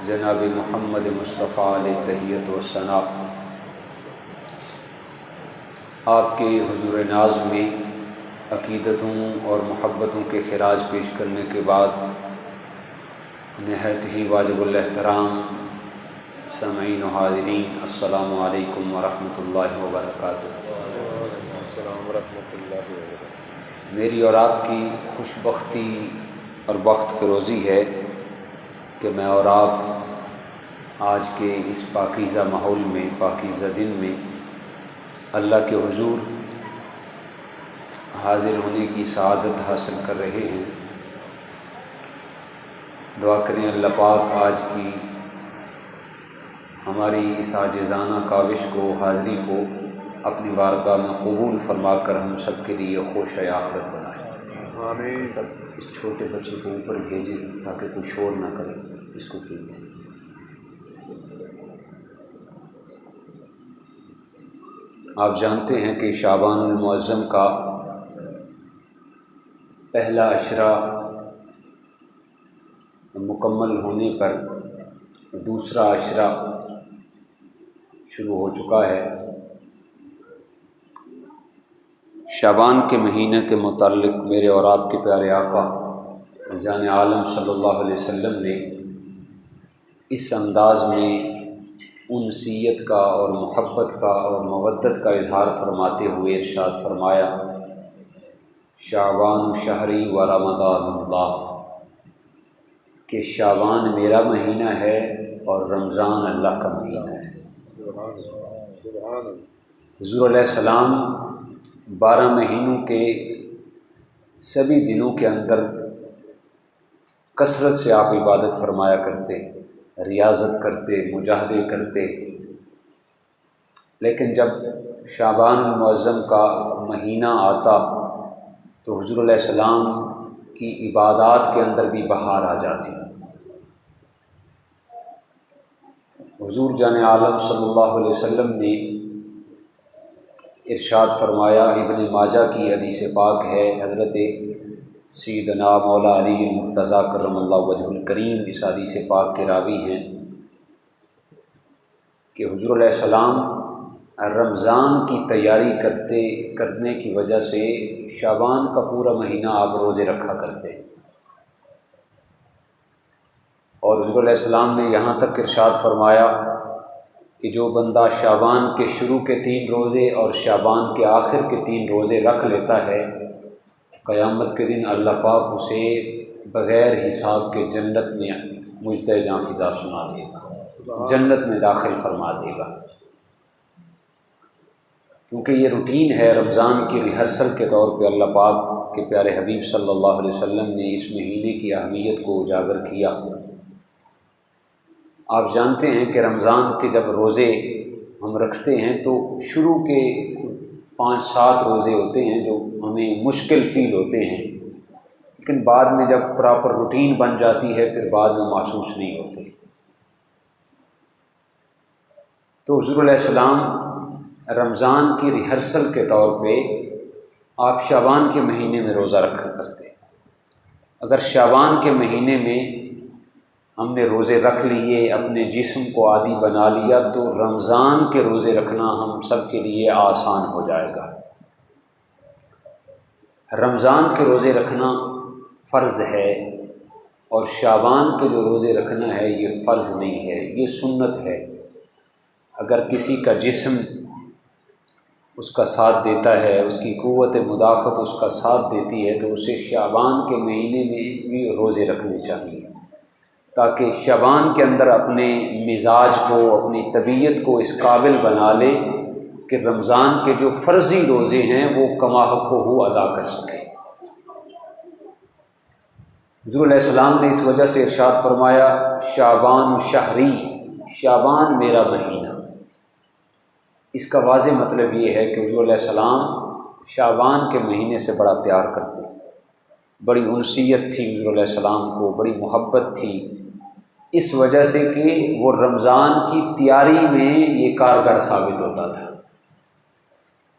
جناب محمد مصطفیٰ علیہ تحیت و ثنا، آپ کے حضور ناز میں عقیدتوں اور محبتوں کے خراج پیش کرنے کے بعد نہایت ہی واجب الاحترام سامعین و حاضرین، السلام علیکم ورحمۃ اللہ وبرکاتہ۔ میری اور آپ کی خوش بختی اور بخت فروزی ہے کہ میں اور آپ آج کے اس پاکیزہ ماحول میں، پاکیزہ دن میں اللہ کے حضور حاضر ہونے کی سعادت حاصل کر رہے ہیں۔ دعا کریں اللہ پاک آج کی ہماری اس عاجزانہ کاوش کو، حاضری کو اپنی بارگاہ میں قبول فرما کر ہم سب کے لیے خوش آخرت بنائے۔ آمین۔ سب اس چھوٹے بچے کو اوپر بھیجیں تاکہ کوئی شور نہ کرے، اس کو کیجیے۔ آپ جانتے ہیں کہ شعبان المعظم کا پہلا عشرہ مکمل ہونے پر دوسرا عشرہ شروع ہو چکا ہے۔ شعبان کے مہینے کے متعلق میرے اور آپ کے پیارے آقا جان عالم صلی اللہ علیہ وسلم نے اس انداز میں انسیت کا اور محبت کا اور مودت کا اظہار فرماتے ہوئے ارشاد فرمایا، شعبان شہری و رمضان اللہ، کہ شعبان میرا مہینہ ہے اور رمضان اللہ کا مہینہ ہے۔ حضور علیہ السلام 12 مہینوں کے سبھی دنوں کے اندر کثرت سے آپ عبادت فرمایا کرتے، ریاضت کرتے، مجاہدے کرتے، لیکن جب شعبان المعظم کا مہینہ آتا تو حضور علیہ السلام کی عبادات کے اندر بھی بہار آ جاتی۔ حضور جان عالم صلی اللہ علیہ وسلم نے ارشاد فرمایا، ابن ماجہ کی حدیث پاک ہے، حضرت سیدنا مولا علی المرتضیٰ کرم اللہ وجہ الکریم اس حدیث پاک کے راوی ہیں کہ حضور علیہ السلام رمضان کی تیاری کرنے کی وجہ سے شعبان کا پورا مہینہ آپ روزے رکھا کرتے، اور حضور علیہ السلام نے یہاں تک ارشاد فرمایا کہ جو بندہ شعبان کے شروع کے 3 روزے اور شعبان کے آخر کے 3 روزے رکھ لیتا ہے، قیامت کے دن اللہ پاک اسے بغیر حساب کے جنت میں مجدہ جاں فضا سنا دے گا، جنت میں داخل فرما دے گا۔ کیونکہ یہ روٹین ہے رمضان کی ریہرسل کے طور پہ اللہ پاک کے پیارے حبیب صلی اللہ علیہ وسلم نے اس مہینے کی اہمیت کو اجاگر کیا۔ آپ جانتے ہیں کہ رمضان کے جب روزے ہم رکھتے ہیں تو شروع کے 5-7 روزے ہوتے ہیں جو ہمیں مشکل فیل ہوتے ہیں، لیکن بعد میں جب پراپر روٹین بن جاتی ہے پھر بعد میں محسوس نہیں ہوتے۔ تو حضور علیہ السلام رمضان کی ریہرسل کے طور پہ آپ شعبان کے مہینے میں روزہ رکھا کرتے۔ اگر شعبان کے مہینے میں ہم نے روزے رکھ لیے، اپنے جسم کو عادی بنا لیا، تو رمضان کے روزے رکھنا ہم سب کے لیے آسان ہو جائے گا۔ رمضان کے روزے رکھنا فرض ہے، اور شعبان کے جو روزے رکھنا ہے یہ فرض نہیں ہے، یہ سنت ہے۔ اگر کسی کا جسم اس کا ساتھ دیتا ہے، اس کی قوت مدافعت اس کا ساتھ دیتی ہے، تو اسے شعبان کے مہینے میں بھی روزے رکھنے چاہیے، تاکہ شعبان کے اندر اپنے مزاج کو، اپنی طبیعت کو اس قابل بنا لے کہ رمضان کے جو فرضی روزے ہیں وہ کما حق ہو ادا کر سکے۔ حضور علیہ السلام نے اس وجہ سے ارشاد فرمایا، شعبان شہری، شعبان میرا مہینہ۔ اس کا واضح مطلب یہ ہے کہ حضور علیہ السلام شعبان کے مہینے سے بڑا پیار کرتے، بڑی انسیت تھی حضور علیہ السلام کو، بڑی محبت تھی، اس وجہ سے کہ وہ رمضان کی تیاری میں یہ کارگر ثابت ہوتا تھا۔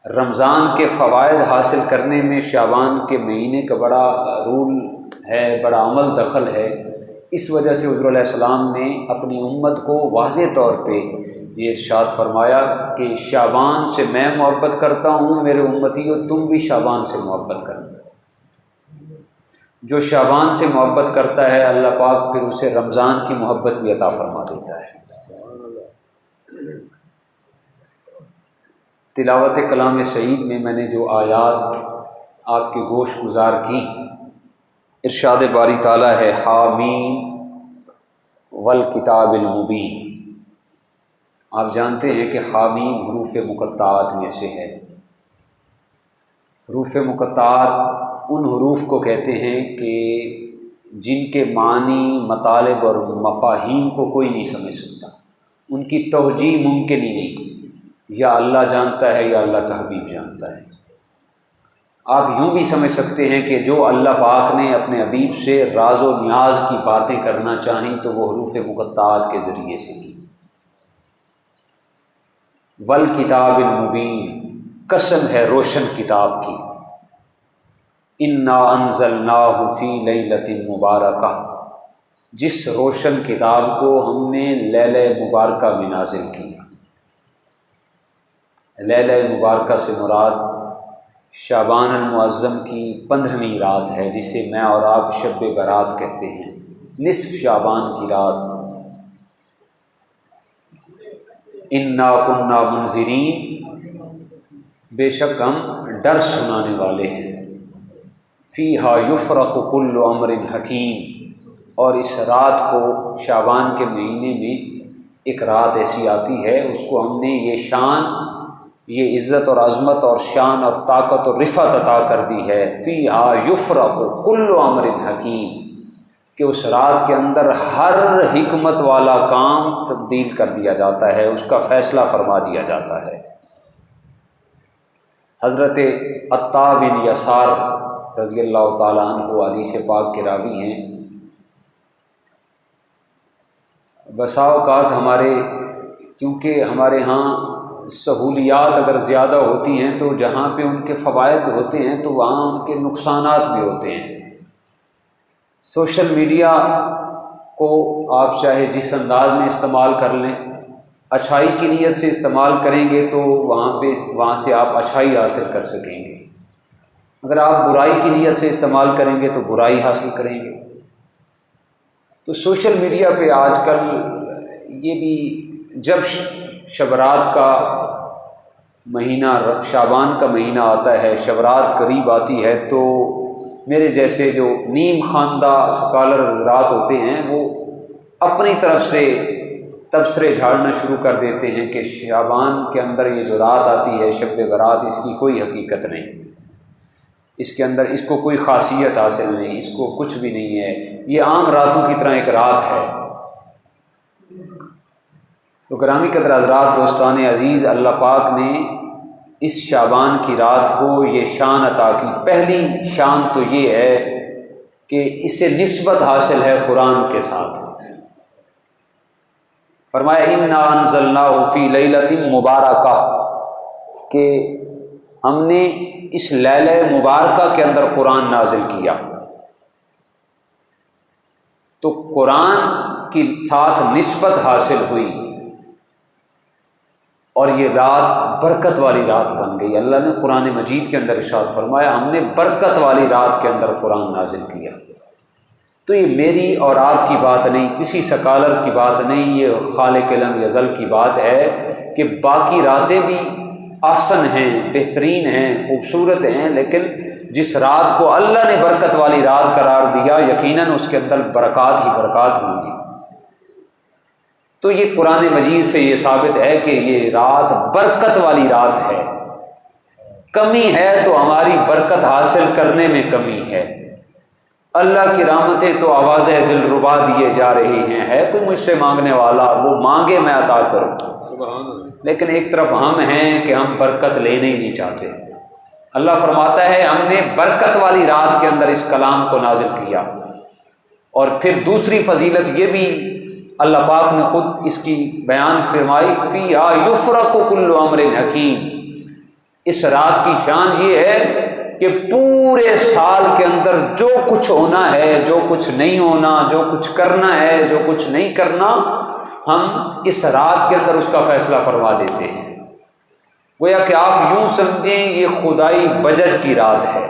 رمضان کے فوائد حاصل کرنے میں شعبان کے مہینے کا بڑا رول ہے، بڑا عمل دخل ہے اس وجہ سے حضور علیہ السلام نے اپنی امت کو واضح طور پہ یہ ارشاد فرمایا کہ شعبان سے میں محبت کرتا ہوں، میرے امتیو تم بھی شعبان سے محبت کرنا۔ جو شعبان سے محبت کرتا ہے اللہ پاک پھر اسے رمضان کی محبت بھی عطا فرما دیتا ہے۔ تلاوت کلام سعید میں میں نے جو آیات آپ کے گوش گزار کی، ارشاد باری تعالیٰ ہے حامیم والکتاب المبین۔ آپ جانتے ہیں کہ حامیم حروف مقطعات میں سے ہے۔ حروف مقطعات ان حروف کو کہتے ہیں کہ جن کے معنی، مطالب اور مفاہیم کو کوئی نہیں سمجھ سکتا، ان کی توجیہ ممکن ہی نہیں، یا اللہ جانتا ہے یا اللہ کا حبیب جانتا ہے۔ آپ یوں بھی سمجھ سکتے ہیں کہ جو اللہ پاک نے اپنے حبیب سے راز و نیاز کی باتیں کرنا چاہیں تو وہ حروف مقطعات کے ذریعے سے کی۔ والکتاب المبین، قسم ہے روشن کتاب کی۔ انا انزلناہ فی لیلۃ مبارکہ، جس روشن کتاب کو ہم نے لیلہ مبارکہ میں نازل کیا۔ لیلہ مبارکہ سے مراد شعبان المعظم کی 15ویں رات ہے، جسے میں اور آپ شب برات کہتے ہیں، نصف شعبان کی رات۔ انا کنا منذرین، بے شک ہم ڈر سنانے والے ہیں۔ فیہا یفرق کل امر حکیم، اور اس رات کو شعبان کے مہینے میں ایک رات ایسی آتی ہے، اس کو ہم نے یہ شان، یہ عزت اور عظمت اور شان اور طاقت اور رفعت عطا کر دی ہے۔ فیہا یفرق کل امر حکیم، کہ اس رات کے اندر ہر حکمت والا کام تبدیل کر دیا جاتا ہے، اس کا فیصلہ فرما دیا جاتا ہے۔ حضرت عطا بن یسار رضی اللہ تعالیٰ عنہ حدیث پاک کے راوی ہیں۔ بسا اوقات کیونکہ ہمارے ہاں سہولیات اگر زیادہ ہوتی ہیں تو جہاں پہ ان کے فوائد ہوتے ہیں تو وہاں ان کے نقصانات بھی ہوتے ہیں۔ سوشل میڈیا کو آپ چاہے جس انداز میں استعمال کر لیں، اچھائی کی نیت سے استعمال کریں گے تو وہاں سے آپ اچھائی حاصل کر سکیں گے، اگر آپ برائی کی نیت سے استعمال کریں گے تو برائی حاصل کریں گے۔ تو سوشل میڈیا پہ آج کل یہ بھی، جب شبرات کا مہینہ، شعبان کا مہینہ آتا ہے، شبرات قریب آتی ہے، تو میرے جیسے جو نیم خواندہ اسکالر حضرات ہوتے ہیں وہ اپنی طرف سے تبصرے جھاڑنا شروع کر دیتے ہیں کہ شعبان کے اندر یہ جو رات آتی ہے شب برات، اس کی کوئی حقیقت نہیں، اس کے اندر اس کو کوئی خاصیت حاصل نہیں، اس کو کچھ بھی نہیں ہے، یہ عام راتوں کی طرح ایک رات ہے۔ تو گرامی قدر حضرات، دوستان عزیز، اللہ پاک نے اس شعبان کی رات کو یہ شان عطا کی۔ پہلی شان تو یہ ہے کہ اسے نسبت حاصل ہے قرآن کے ساتھ۔ فرمایا انا انزلناہ فی لیلۃ مبارکہ، کہ ہم نے اس لیلہ مبارکہ کے اندر قرآن نازل کیا۔ تو قرآن کے ساتھ نسبت حاصل ہوئی اور یہ رات برکت والی رات بن گئی۔ اللہ نے قرآن مجید کے اندر ارشاد فرمایا ہم نے برکت والی رات کے اندر قرآن نازل کیا۔ تو یہ میری اور آپ کی بات نہیں، کسی سکالر کی بات نہیں، یہ خالق لم یزل کی بات ہے کہ باقی راتیں بھی احسن ہیں، بہترین ہیں، خوبصورت ہیں، لیکن جس رات کو اللہ نے برکت والی رات قرار دیا یقیناً اس کے اندر برکات ہی برکات ہوں گی۔ تو یہ قرآن مجید سے یہ ثابت ہے کہ یہ رات برکت والی رات ہے۔ کمی ہے تو ہماری برکت حاصل کرنے میں کمی ہے۔ اللہ کی رحمتیں تو آواز دل ربا دیے جا رہی ہیں، ہے کوئی مجھ سے مانگنے والا وہ مانگے میں عطا کروں، لیکن ایک طرف ہم ہیں کہ ہم برکت لینے ہی نہیں چاہتے۔ اللہ فرماتا ہے ہم نے برکت والی رات کے اندر اس کلام کو نازل کیا۔ اور پھر دوسری فضیلت یہ بھی اللہ پاک نے خود اس کی بیان فرمائی، فیہا یفرق کل امر حکیم۔ اس رات کی شان یہ ہے کہ پورے سال کے اندر جو کچھ ہونا ہے، جو کچھ نہیں ہونا، جو کچھ کرنا ہے، جو کچھ نہیں کرنا، ہم اس رات کے اندر اس کا فیصلہ فرما دیتے ہیں۔ گویا کہ آپ یوں سمجھیں یہ خدائی بجٹ کی رات ہے۔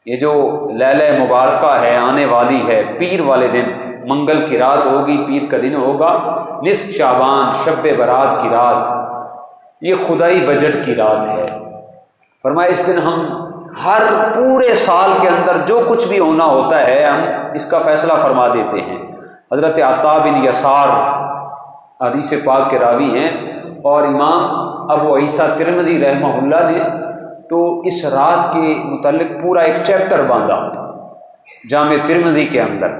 یہ جو لیلہ مبارکہ ہے آنے والی ہے، پیر والے دن، منگل کی رات ہوگی، پیر کا دن ہوگا، نصف شعبان، شب برات کی رات، یہ خدائی بجٹ کی رات ہے۔ فرمایا اس دن ہم ہر پورے سال کے اندر جو کچھ بھی ہونا ہوتا ہے ہم اس کا فیصلہ فرما دیتے ہیں۔ حضرت عطا بن یسار حدیث پاک کے راوی ہیں، اور امام ابو عیسیٰ ترمذی رحمہ اللہ نے تو اس رات کے متعلق پورا ایک چیپٹر باندھا جامع ترمذی کے اندر،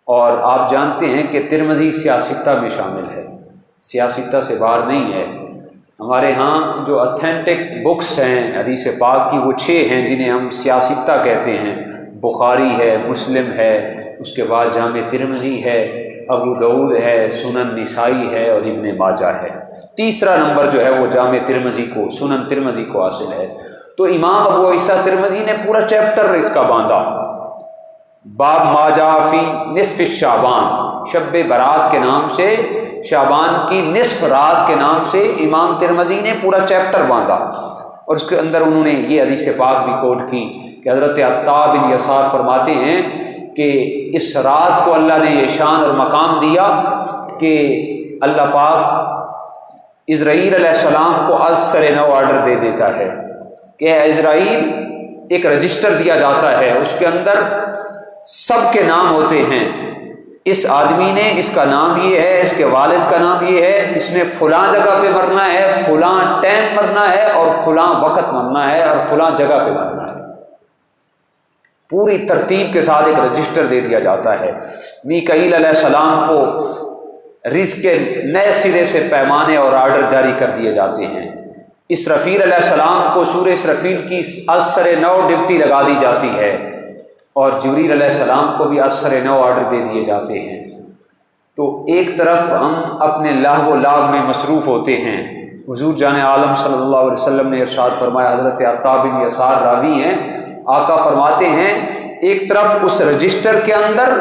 اور آپ جانتے ہیں کہ ترمذی سیاستہ میں شامل ہے، سیاستہ سے باہر نہیں ہے۔ ہمارے ہاں جو اتھینٹک بکس ہیں حدیث پاک کی وہ 6 ہیں جنہیں ہم سیاستہ کہتے ہیں، بخاری ہے، مسلم ہے، اس کے بعد جامع ترمذی ہے، ابو داؤد ہے، سنن نسائی ہے، اور ابن ماجہ ہے۔ تیسرا نمبر جو ہے وہ جامع ترمذی کو، سنن ترمذی کو حاصل ہے۔ تو امام ابو عیسیٰ ترمذی نے پورا چیپٹر اس کا باندھا، باب ما جاء فی نصف شعبان، شب برات کے نام سے، شعبان کی نصف رات کے نام سے امام ترمذی نے پورا چیپٹر باندھا، اور اس کے اندر انہوں نے یہ حدیث پاک بھی کوٹ کی کہ حضرت عطا بن یسار فرماتے ہیں کہ اس رات کو اللہ نے یہ شان اور مقام دیا کہ اللہ پاک اسرائیل علیہ السلام کو از سر نو آرڈر دے دیتا ہے کہ اے اسرائیل، ایک رجسٹر دیا جاتا ہے، اس کے اندر سب کے نام ہوتے ہیں، اس آدمی نے، اس کا نام یہ ہے، اس کے والد کا نام یہ ہے، اس نے فلاں جگہ پہ مرنا ہے، فلاں ٹائم مرنا ہے، اور فلاں وقت مرنا ہے، اور فلاں جگہ پہ مرنا ہے۔ پوری ترتیب کے ساتھ ایک رجسٹر دے دیا جاتا ہے۔ میکائیل علیہ السلام کو رزق کے نئے سرے سے پیمانے اور آرڈر جاری کر دیے جاتے ہیں۔ اسرافیل علیہ السلام کو سورہ اسرافیل کی ازسر نو ڈپٹی لگا دی جاتی ہے، اور جبریل علیہ السلام کو بھی ازسر نو آرڈر دے دیے جاتے ہیں۔ تو ایک طرف ہم اپنے لہو و لعب میں مصروف ہوتے ہیں۔ حضور جان عالم صلی اللہ علیہ وسلم نے ارشاد فرمایا، حضرت عطا بن یسار راوی ہیں، آقا فرماتے ہیں ایک طرف اس رجسٹر کے اندر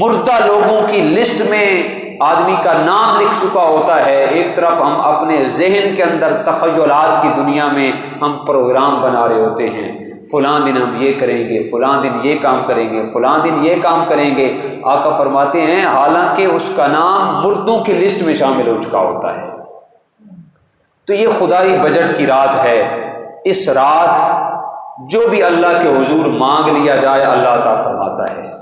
مردہ لوگوں کی لسٹ میں آدمی کا نام لکھ چکا ہوتا ہے، ایک طرف ہم اپنے ذہن کے اندر تخیلات کی دنیا میں ہم پروگرام بنا رہے ہوتے ہیں، فلاں دن ہم یہ کریں گے، فلاں دن یہ کام کریں گے، فلاں دن یہ کام کریں گے۔ آقا فرماتے ہیں حالانکہ اس کا نام مردوں کی لسٹ میں شامل ہو چکا ہوتا ہے۔ تو یہ خدائی بجٹ کی رات ہے۔ اس رات جو بھی اللہ کے حضور مانگ لیا جائے اللہ عطا فرماتا ہے۔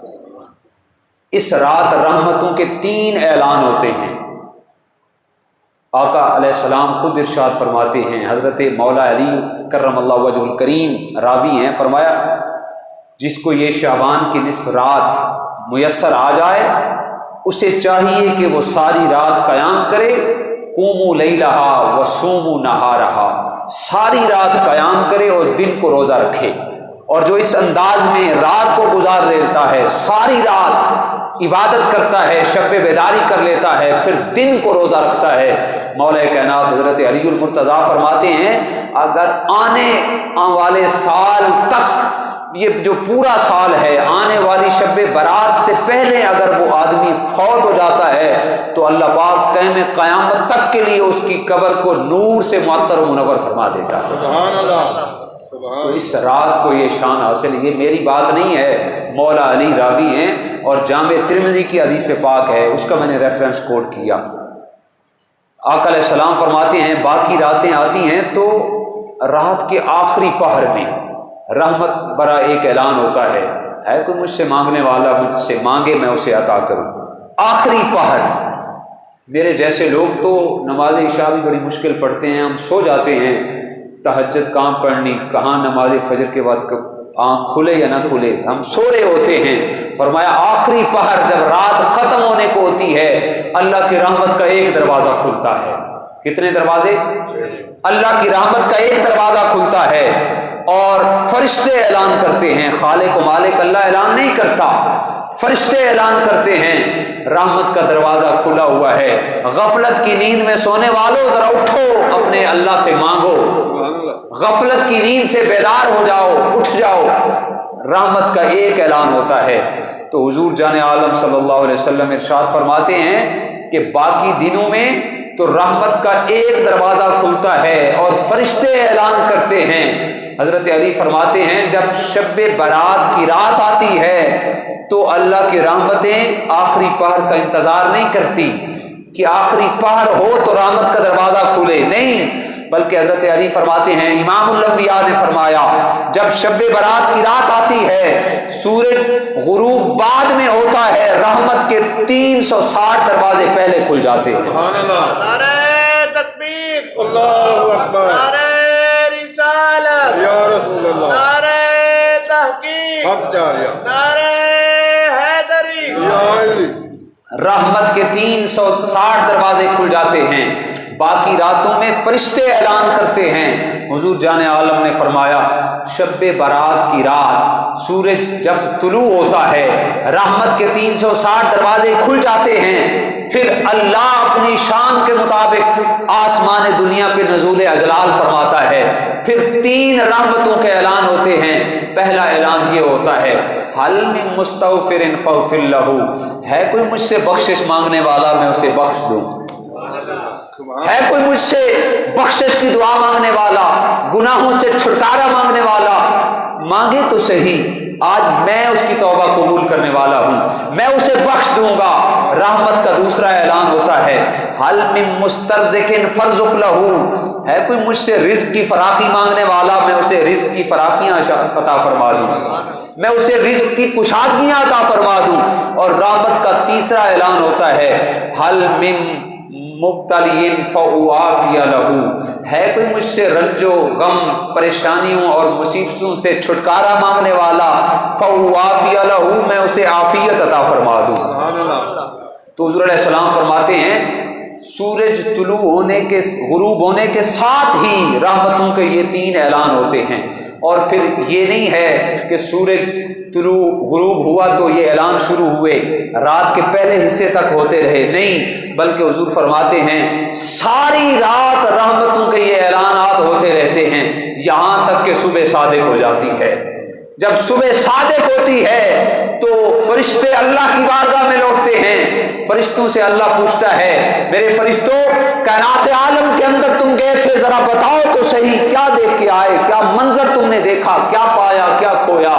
اس رات رحمتوں کے 3 اعلان ہوتے ہیں۔ آقا علیہ السلام خود ارشاد فرماتے ہیں، حضرت مولا علی کرم اللہ وجہ الکریم راوی ہیں، فرمایا جس کو یہ شعبان کی نصف رات میسر آ جائے اسے چاہیے کہ وہ ساری رات قیام کرے، قوموا لیلہا وصوموا نہارہا، ساری رات قیام کرے اور دن کو روزہ رکھے۔ اور جو اس انداز میں رات کو گزار لیتا ہے، ساری رات عبادت کرتا ہے، شب بیداری کر لیتا ہے، پھر دن کو روزہ رکھتا ہے، مولا کائنات حضرت علی المرتضیٰ فرماتے ہیں اگر آنے والے سال تک، یہ جو پورا سال ہے، آنے والی شب برات سے پہلے اگر وہ آدمی فوت ہو جاتا ہے تو اللہ پاک قیام قیامت تک کے لیے اس کی قبر کو نور سے معطر و منور فرما دیتا ہے۔ سبحان اللہ۔ تو اس رات کو یہ شان حاصل، یہ میری بات نہیں ہے، مولا علی راوی ہیں، اور جامع ترمذی کی حدیث پاک ہے، اس کا میں نے ریفرنس کوٹ کیا۔ آقا علیہ السلام فرماتے ہیں باقی راتیں آتی ہیں تو رات کے آخری پہر میں رحمت برا ایک اعلان ہوتا ہے کوئی مجھ سے مانگنے والا مجھ سے مانگے میں اسے عطا کروں۔ آخری پہر، میرے جیسے لوگ تو نماز عشاء بھی بڑی مشکل پڑھتے ہیں، ہم سو جاتے ہیں، تہجد کہاں پڑھنی، کہاں نماز فجر کے بعد آنکھ کھلے یا نہ کھلے، ہم سو رہے ہوتے ہیں۔ فرمایا آخری پہر جب رات ختم ہونے کو ہوتی ہے اللہ کی رحمت کا ایک دروازہ کھلتا ہے۔ کتنے دروازے؟ اللہ کی رحمت کا ایک دروازہ کھلتا ہے، اور فرشتے اعلان کرتے ہیں، خالق و مالک اللہ اعلان نہیں کرتا، فرشتے اعلان کرتے ہیں رحمت کا دروازہ کھلا ہوا ہے، غفلت کی نیند میں سونے والوں ذرا اٹھو، اپنے اللہ سے مانگو۔ غفلت کی نیند سے بیدار ہو جاؤ، اٹھ جاؤ، رحمت کا ایک اعلان ہوتا ہے۔ تو حضور جان عالم صلی اللہ علیہ وسلم ارشاد فرماتے ہیں کہ باقی دنوں میں تو رحمت کا ایک دروازہ کھلتا ہے اور فرشتے اعلان کرتے ہیں۔ حضرت علی فرماتے ہیں جب شب برات کی رات آتی ہے تو اللہ کی رحمتیں آخری پہر کا انتظار نہیں کرتی کہ آخری پہر ہو تو رحمت کا دروازہ کھلے، نہیں، بلکہ حضرت علی فرماتے ہیں امام الانبیاء نے فرمایا جب شب برات کی رات آتی ہے، سورج غروب بعد میں ہوتا ہے، رحمت کے 360 دروازے پہلے کھل جاتے ہیں۔ سبحان اللہ، نعرہ تکبیر، اللہ اکبر، نعرہ رسالت، یا رسول اللہ، نعرہ تحقیق، حق جاریہ، نعرہ حیدری، یا علی، رحمت کے 360 دروازے کھل جاتے ہیں۔ باقی راتوں میں فرشتے اعلان کرتے ہیں۔ حضور جان عالم نے فرمایا شب برات کی رات سورج جب طلوع ہوتا ہے، رحمت کے 360 دروازے کھل جاتے ہیں، پھر اللہ اپنی شان کے مطابق آسمان دنیا پہ نزول اجلال فرماتا ہے، پھر 3 رحمتوں کے اعلان ہوتے ہیں۔ پہلا اعلان یہ ہوتا ہے حل من مستغفر فاغفر لہ، ہے کوئی مجھ سے بخشش مانگنے والا میں اسے بخش دوں، ہے کوئی مجھ سے بخشش کی دعا مانگنے والا، گناہوں سے چھٹکارا مانگنے والا، مانگے تو صحیح، آج میں اس کی توبہ قبول کرنے والا ہوں، میں اسے بخش دوں گا۔ رحمت کا دوسرا اعلان ہوتا ہے حل من مسترزق فرزق لہ، ہے کوئی مجھ سے رزق کی فراخی مانگنے والا میں اسے رزق کی فراخیاں عطا فرما دوں، میں اسے رزق کی کشادگیاں عطا فرما دوں۔ اور رحمت کا تیسرا اعلان ہوتا ہے حل من مبتلین فاعافی لہ، ہے کوئی مجھ سے رنج و غم، پریشانیوں اور مصیبتوں سے چھٹکارا مانگنے والا، فاعافی لہ، میں اسے عافیت عطا فرما دوں۔ سبحان اللہ، تو حضور علیہ السلام فرماتے ہیں سورج طلوع ہونے کے غروب ہونے کے ساتھ ہی رحمتوں کے یہ 3 اعلان ہوتے ہیں۔ اور پھر یہ نہیں ہے کہ سورج طلوع غروب ہوا تو یہ اعلان شروع ہوئے، رات کے پہلے حصے تک ہوتے رہے، نہیں، بلکہ حضور فرماتے ہیں ساری رات رحمتوں کے یہ اعلانات ہوتے رہتے ہیں یہاں تک کہ صبح صادق ہو جاتی ہے۔ جب صبح صادق ہوتی ہے تو فرشتے اللہ کی بارگاہ میں لوٹتے ہیں، فرشتوں سے اللہ پوچھتا ہے میرے فرشتوں کائنات عالم کے اندر تم گئے تھے، ذرا بتاؤ تو صحیح کیا دیکھ کے آئے، کیا منظر تم نے دیکھا، کیا پایا، کیا کھویا؟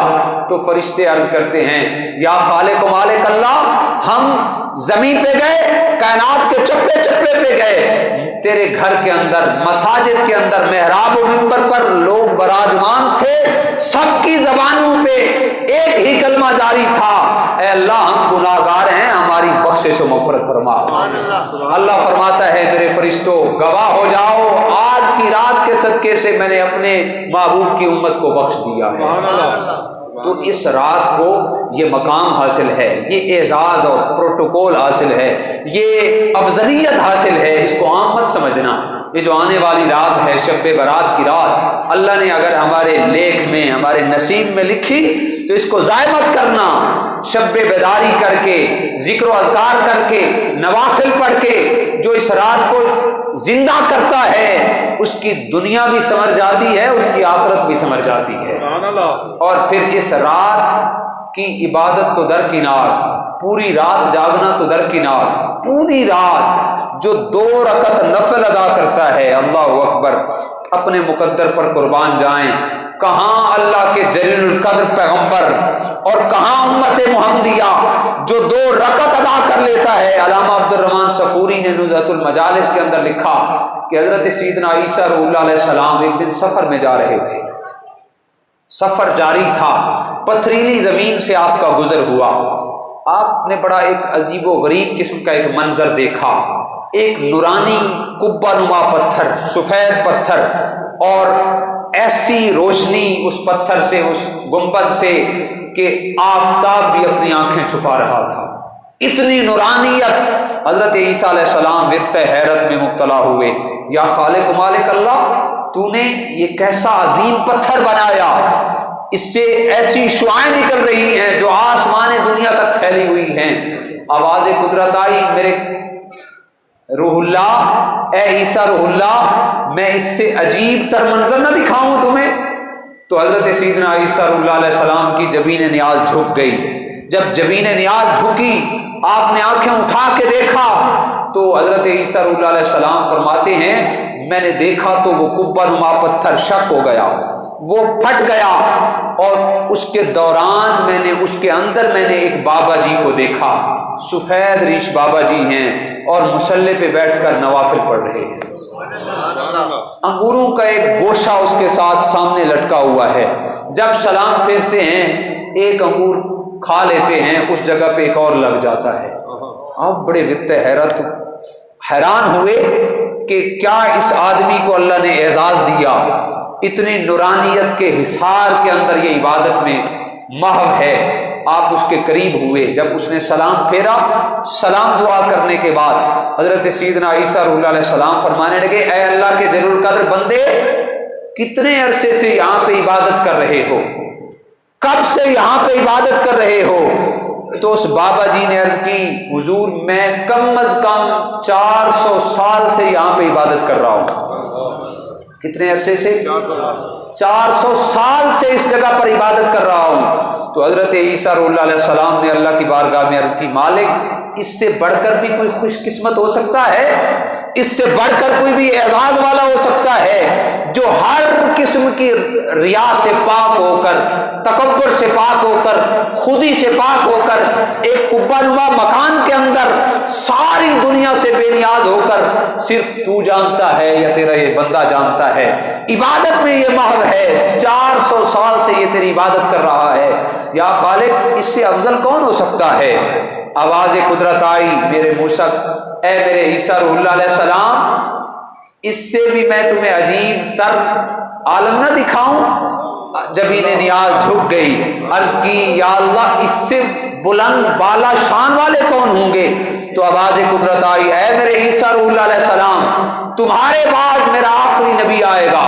تو فرشتے عرض کرتے ہیں یا خالق و مالک اللہ، ہم زمین پہ گئے، کائنات کے چپے چپے پہ گئے، تیرے گھر کے اندر، مساجد کے اندر، محراب و منبر پر لوگ براجمان تھے، سب کی زبانوں پہ ایک ہی کلمہ جاری تھا، اے اللہ ہم گناہگار ہیں، ہماری بخشش و مغفرت فرما۔ اللہ فرماتا ہے میرے فرشتوں گواہ ہو جاؤ، آج کی رات کے صدقے سے میں نے اپنے محبوب کی امت کو بخش دیا ہے۔ سبحان اللہ، تو اس رات کو یہ مقام حاصل ہے، یہ اعزاز اور پروٹوکول حاصل ہے، یہ افضلیت حاصل ہے، اس کو عام مت سمجھنا۔ یہ جو آنے والی رات ہے شب برات کی رات، اللہ نے اگر ہمارے لیکھ میں، ہمارے نصیب میں لکھی تو اس کو ضائع مت کرنا۔ شب بیداری کر کے، ذکر و اذکار کر کے، نوافل پڑھ کے جو اس رات کو زندہ کرتا ہے اس کی دنیا بھی سنور جاتی ہے، اس کی آخرت بھی سنور جاتی ہے۔ سبحان اللہ، اور پھر اس رات کی عبادت تو درکنار، پوری رات جاگنا تو درکنار، پوری رات جو 2 رکعت نفل ادا کرتا ہے، اللہ اکبر، اپنے مقدر پر قربان جائیں، کہاں اللہ کے جلیل القدر پیغمبر اور کہاں امت محمدیہ جو 2 رکعت ادا کر لیتا ہے۔ علامہ عبد الرحمن صفوری نے نزہۃ المجالس کے اندر لکھا کہ حضرت سیدنا عیسیٰ روح اللہ علیہ السلام ایک دن سفر میں جا رہے تھے، سفر جاری تھا، پتھریلی زمین سے آپ کا گزر ہوا، آپ نے بڑا ایک عجیب و غریب قسم کا ایک منظر دیکھا، ایک نورانی قبہ نما پتھر، سفید پتھر، اور ایسی روشنی اس پتھر سے، اس گنبد سے کہ آفتاب بھی اپنی آنکھیں چھپا رہا تھا، اتنی نورانیت۔ حضرت عیسیٰ علیہ السلام ورت حیرت میں مبتلا ہوئے، یا خالق و مالک اللہ، تو نے یہ کیسا عظیم پتھر بنایا، اس سے ایسی شعائیں نکل رہی ہیں جو آسمان دنیا تک پھیلی ہوئی ہیں۔ آواز قدرت آئی، میرے روح اللہ، اے عیسیٰ روح اللہ، میں اس سے عجیب تر منظر نہ دکھاؤں تمہیں؟ تو حضرت سیدنا عیسیٰ روح اللہ علیہ السلام کی جبین نیاز جھک گئی۔ جب جبین نیاز جھکی، آپ نے آنکھیں اٹھا کے دیکھا تو حضرت عیسیٰ روح اللہ علیہ السلام فرماتے ہیں میں نے دیکھا تو وہ قبہ نما پتھر شک ہو گیا، وہ پھٹ گیا، اور اس کے دوران اس کے اندر میں نے ایک بابا جی کو دیکھا، سفید ریش بابا جی ہیں اور مصلی پہ بیٹھ کر نوافل پڑھ رہے ہیں۔ انگوروں کا ایک گوشہ اس کے ساتھ سامنے لٹکا ہوا ہے، جب سلام پھیرتے ہیں ایک انگور کھا لیتے ہیں، اس جگہ پہ ایک اور لگ جاتا ہے۔ آپ بڑے وقت حیران ہوئے کہ کیا اس آدمی کو اللہ نے اعزاز دیا، اتنی نورانیت کے حصار کے اندر یہ عبادت میں محو ہے۔ آپ اس کے قریب ہوئے، جب اس نے سلام پھیرا، سلام دعا کرنے کے بعد حضرت سیدنا عیسیٰ روح اللہ علیہ السلام فرمانے لگے اے اللہ کے جلیل القدر بندے، کتنے عرصے سے یہاں پہ عبادت کر رہے ہو؟ کب سے یہاں پہ عبادت کر رہے ہو؟ تو اس بابا جی نے عرض کی حضور میں کم از کم 400 سال سے یہاں پہ عبادت کر رہا ہوں۔ کتنے عرصے سے؟ 400 سال سے اس جگہ پر عبادت کر رہا ہوں۔ تو حضرت عیسیٰ روح اللہ علیہ السلام نے اللہ کی بارگاہ میں عرض کی مالک، اس سے بڑھ کر بھی کوئی خوش قسمت ہو سکتا ہے؟ اس سے بڑھ کر کوئی بھی اعزاز والا ہو سکتا ہے جو ہر قسم کی ریا سے پاک ہو کر، تکبر سے پاک ہو کر، خودی سے پاک ہو کر، ایک قبہ نما مکان کے اندر ساری دنیا سے بے نیاز ہو کر صرف تو جانتا ہے یا تیرا یہ بندہ جانتا ہے، عبادت میں یہ محو ہے، 400 سال سے یہ تیری عبادت کر رہا ہے، یا خالق اس سے افضل کون ہو سکتا ہے؟ آواز قدرت آئی میرے موشک، اے میرے عیسیٰ روح اللہ علیہ السلام، اس سے بھی میں تمہیں عجیب تر عالم نہ دکھاؤں؟ جبین نیاز جھک گئی، عرض کی یا اللہ اس سے بلند بالا شان والے کون ہوں گے؟ تو آواز قدرت آئی اے میرے عیسیٰ روح اللہ علیہ السلام، تمہارے بعد میرا آخری نبی آئے گا،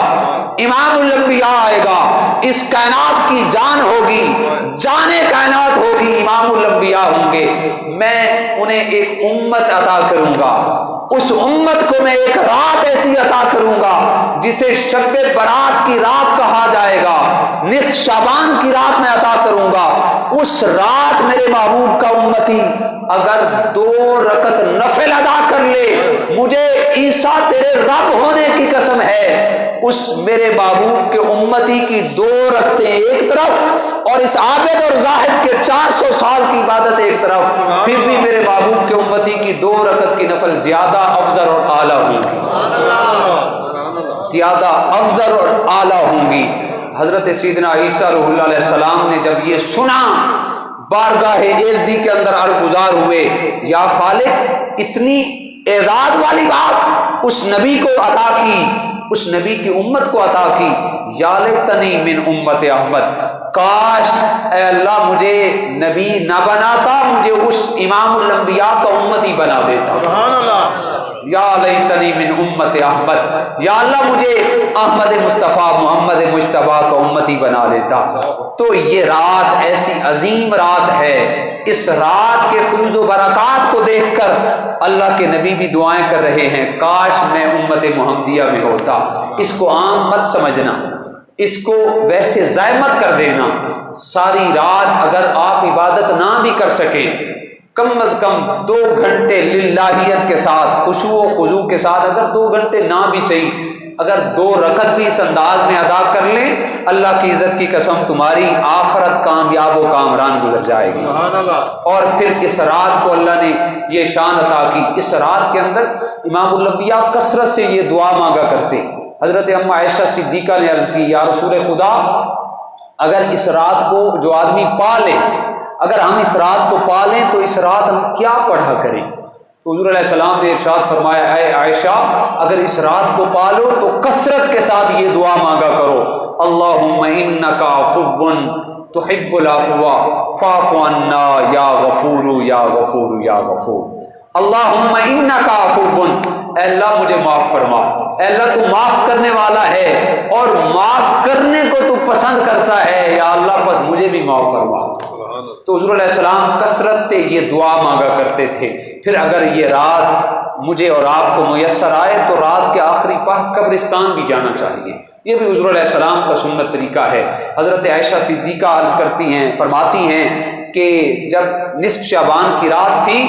امام الانبیاء آئے گا، اس کائنات کی جان ہوگی، جان کائنات ہوگی، امام الانبیاء ہوں گے، میں انہیں ایک امت عطا کروں گا، اس امت کو میں ایک رات ایسی عطا کروں گا جسے شب برات کی رات کہا جائے گا، نصف شعبان کی رات میں عطا کروں گا۔ اس رات میرے محبوب کا امتی اگر 2 رکعت نفل ادا کر لے، مجھے عیسیٰ تیرے رب ہونے کی قسم ہے، اس میرے محبوب کے امتی کی 2 رکعتیں ایک طرف اور اس عابد اور زاہد کے 400 سال کی عبادت ایک طرف، پھر بھی میرے محبوب کے امتی کی 2 رکعت کی نفل زیادہ افضل اور اعلیٰ ہوں گی، زیادہ افضل اور اعلیٰ ہوں گی۔ حضرت سیدنا عیسیٰ روح اللہ علیہ السلام نے جب یہ سنا، بارگاہ عزتی کے اندر عرضگزار ہوئے یا خالق اتنی اعزاز والی بات اس نبی کو عطا کی، اس نبی کی امت کو عطا کی، یا لیتنی من امت احمد، کاش اے اللہ مجھے نبی نہ بناتا، مجھے اس امام الانبیاء کا امتی بنا دیتا۔ سبحان اللہ۔ یا لیتنی من امت احمد، یا اللہ مجھے احمد مصطفیٰ محمد مجتبیٰ کا امتی بنا لیتا۔ تو یہ رات ایسی عظیم رات ہے، اس رات کے فیض و برکات کو دیکھ کر اللہ کے نبی بھی دعائیں کر رہے ہیں، کاش میں امت محمدیہ میں ہوتا۔ اس کو عام مت سمجھنا، اس کو ویسے ضائع مت کر دینا۔ ساری رات اگر آپ عبادت نہ بھی کر سکیں، کم از کم 2 گھنٹے للہیت کے ساتھ، خشوع و خضوع کے ساتھ، اگر 2 گھنٹے نہ بھی صحیح، اگر 2 رکعت بھی اس انداز میں ادا کر لیں، اللہ کی عزت کی قسم تمہاری آخرت کامیاب و کامران گزر جائے گی۔ اور پھر اس رات کو اللہ نے یہ شان عطا کی، اس رات کے اندر امام الانبیاء کثرت سے یہ دعا مانگا کرتے۔ حضرت اما عائشہ صدیقہ نے عرض کی یا رسول خدا، اگر اس رات کو جو آدمی پا لے، اگر ہم اس رات کو پالیں تو اس رات ہم کیا پڑھا کریں؟ تو حضور علیہ السلام نے ارشاد فرمایا اے عائشہ، اگر اس رات کو پالو تو کثرت کے ساتھ یہ دعا مانگا کرو، اللہم انک عفو تحب العفو فاعف عنا یا غفور یا غفور یا غفور، اللہم انک عفو، اے اللہ مجھے معاف فرما، اے اللہ تو معاف کرنے والا ہے اور معاف کرنے کو تو پسند کرتا ہے، یا اللہ بس مجھے بھی معاف فرما۔ تو حضور علیہ السلام کثرت سے یہ دعا مانگا کرتے تھے۔ پھر اگر یہ رات مجھے اور آپ کو میسر آئے تو رات کے آخری پہر قبرستان بھی جانا چاہیے۔ یہ بھی حضور علیہ السلام کا سنت طریقہ ہے۔ حضرت عائشہ صدیقہ عرض کرتی ہیں، فرماتی ہیں کہ جب نصف شعبان کی رات تھی،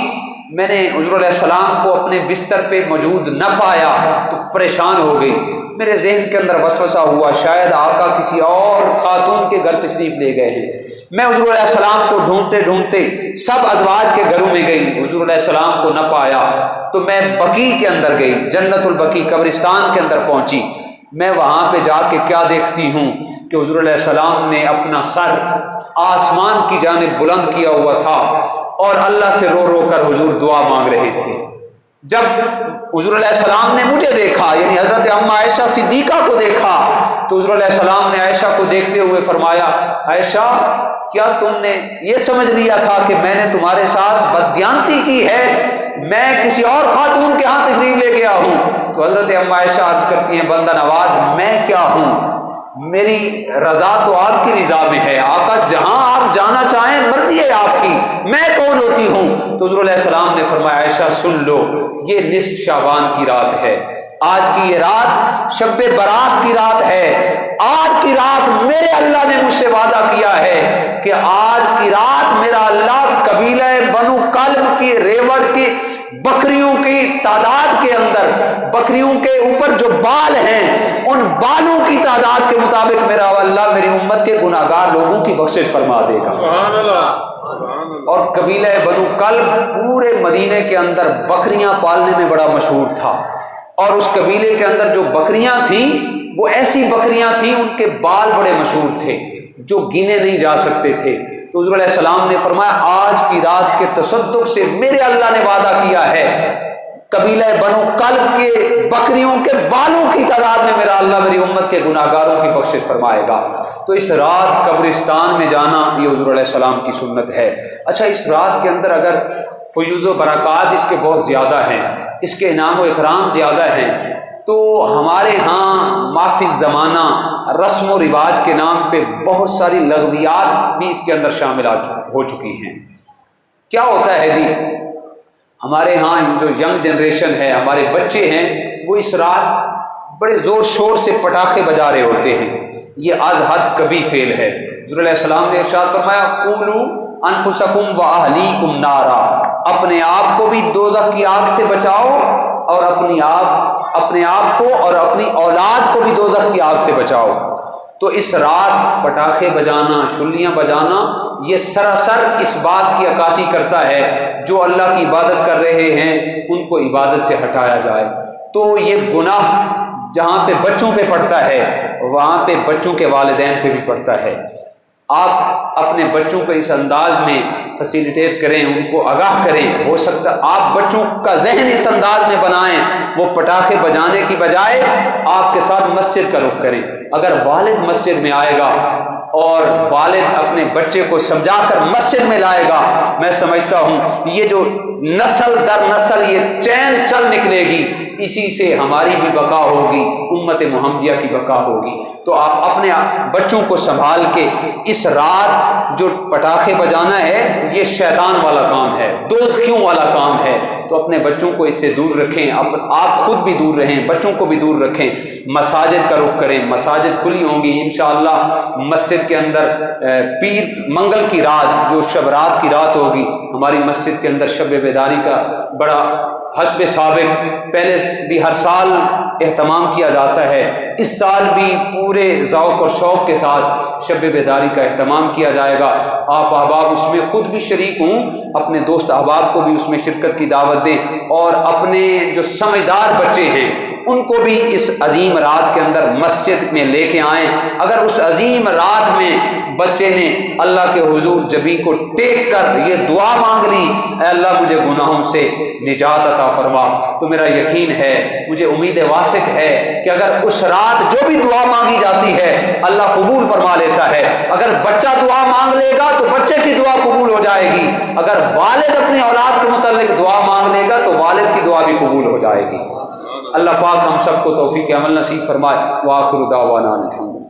میں نے حضور علیہ السلام کو اپنے بستر پہ موجود نہ پایا تو پریشان ہو گئی۔ میرے ذہن کے اندر وسوسہ ہوا شاید آقا کسی اور خاتون کے گھر تشریف لے گئے ہیں۔ میں حضور علیہ السلام کو ڈھونڈتے ڈھونڈتے سب ازواج کے گھروں میں گئی، حضور علیہ السلام کو نہ پایا تو میں بقیع کے اندر گئی، جنت البقیع قبرستان کے اندر پہنچی۔ میں وہاں پہ جا کے کیا دیکھتی ہوں کہ حضور علیہ السلام نے اپنا سر آسمان کی جانب بلند کیا ہوا تھا اور اللہ سے رو رو کر حضور دعا مانگ رہے تھے۔ جب حضور علیہ السلام نے مجھے دیکھا، یعنی حضرت اما عائشہ صدیقہ کو دیکھا، تو حضور علیہ السلام نے عائشہ کو دیکھتے ہوئے فرمایا، عائشہ کیا تم نے یہ سمجھ لیا تھا کہ میں نے تمہارے ساتھ بددیانتی کی ہے، میں کسی اور خاتون کے ہاں تشریف لے گیا ہوں؟ تو حضرت اما عائشہ عرض کرتی ہیں، بندہ نواز میں کیا ہوں، میری رضا تو آپ کی رضا میں ہے، آقا جہاں آپ جانا چاہیں مرضی ہے آپ کی، میں کون ہوتی ہوں؟ تو حضور علیہ السلام نے فرمایا، عائشہ سن لو، یہ نصف شعبان کی رات ہے، آج کی یہ رات شب برات کی رات ہے، آج کی رات میرے اللہ نے مجھ سے وعدہ کیا ہے کہ آج کی رات میرا اللہ قبیلہ بنو کلب کی ریوڑ کی بکریوں کی تعداد کے اندر، بکریوں کے اوپر جو بال ہیں ان بالوں کی تعداد کے مطابق میرا اللہ میری امت کے گناہگار لوگوں کی بخشش فرما دے گا۔ سبحان اللہ۔ اور قبیلہ بنو کلب پورے مدینے کے اندر بکریاں پالنے میں بڑا مشہور تھا، اور اس قبیلے کے اندر جو بکریاں تھیں وہ ایسی بکریاں تھیں ان کے بال بڑے مشہور تھے جو گنے نہیں جا سکتے تھے۔ تو حضور علیہ السلام نے فرمایا، آج کی رات کے تصدق سے میرے اللہ نے وعدہ کیا ہے قبیلہ بنو کلب کے بکریوں کے بالوں کی تعداد میں میرا اللہ میری امت کے گناہگاروں کی بخشش فرمائے گا۔ تو اس رات قبرستان میں جانا یہ حضور علیہ السلام کی سنت ہے۔ اچھا، اس رات کے اندر اگر فیوز و برکات اس کے بہت زیادہ ہیں، اس کے انعام و اکرام زیادہ ہیں، تو ہمارے ہاں معافی زمانہ رسم و رواج کے نام پہ بہت ساری لغویات بھی اس کے اندر شامل ہو چکی ہیں۔ کیا ہوتا ہے جی، ہمارے ہاں جو ینگ جنریشن ہے، ہمارے بچے ہیں، وہ اس رات بڑے زور شور سے پٹاخے بجا رہے ہوتے ہیں، یہ از حد کبھی فعل ہے۔ حضور علیہ السلام نے ارشاد فرمایا، قولوا انفسکم واہلیکم نارا، اپنے آپ کو بھی دوزخ کی آگ سے بچاؤ اور اپنے آپ کو اور اپنی اولاد کو بھی دوزخ کی آگ سے بچاؤ۔ تو اس رات پٹاخے بجانا، شلیاں بجانا، یہ سراسر اس بات کی عکاسی کرتا ہے جو اللہ کی عبادت کر رہے ہیں ان کو عبادت سے ہٹایا جائے۔ تو یہ گناہ جہاں پہ بچوں پہ پڑتا ہے وہاں پہ بچوں کے والدین پہ بھی پڑتا ہے۔ آپ اپنے بچوں کو اس انداز میں فیسیلیٹیٹ کریں، ان کو آگاہ کریں، ہو سکتا آپ بچوں کا ذہن اس انداز میں بنائیں، وہ پٹاخے بجانے کی بجائے آپ کے ساتھ مسجد کا رخ کریں۔ اگر والد مسجد میں آئے گا اور والد اپنے بچے کو سمجھا کر مسجد میں لائے گا، میں سمجھتا ہوں یہ جو نسل در نسل یہ چین چل نکلے گی، اسی سے ہماری بھی بقا ہوگی، امت محمدیہ کی بقا ہوگی۔ تو آپ اپنے بچوں کو سنبھال کے اس رات جو پٹاخے بجانا ہے یہ شیطان والا کام ہے، دوزخیوں والا کام ہے، تو اپنے بچوں کو اس سے دور رکھیں، آپ خود بھی دور رہیں، بچوں کو بھی دور رکھیں، مساجد کا رخ کریں، مساجد کھلی ہوں گی انشاءاللہ۔ مسجد کے اندر پیر منگل کی رات جو شب رات کی رات ہوگی، ہماری مسجد کے اندر شب بیداری کا بڑا حسب سابق پہلے بھی ہر سال اہتمام کیا جاتا ہے، اس سال بھی پورے ذوق اور شوق کے ساتھ شب بیداری کا اہتمام کیا جائے گا۔ آپ احباب اس میں خود بھی شریک ہوں، اپنے دوست احباب کو بھی اس میں شرکت کی دعوت دیں، اور اپنے جو سمجھدار بچے ہیں ان کو بھی اس عظیم رات کے اندر مسجد میں لے کے آئیں۔ اگر اس عظیم رات میں بچے نے اللہ کے حضور جبیں کو ٹیک کر یہ دعا مانگ لی، اے اللہ مجھے گناہوں سے نجات عطا فرما، تو میرا یقین ہے، مجھے امید واثق ہے کہ اگر اس رات جو بھی دعا مانگی جاتی ہے اللہ قبول فرما لیتا ہے۔ اگر بچہ دعا مانگ لے گا تو بچے کی دعا قبول ہو جائے گی، اگر والد اپنی اولاد کے متعلق دعا مانگ لے گا تو والد کی دعا بھی قبول ہو جائے گی۔ اللہ پاک ہم سب کو توفیق عمل نصیب فرمائے۔ وآخر دعوانا الحمد للہ۔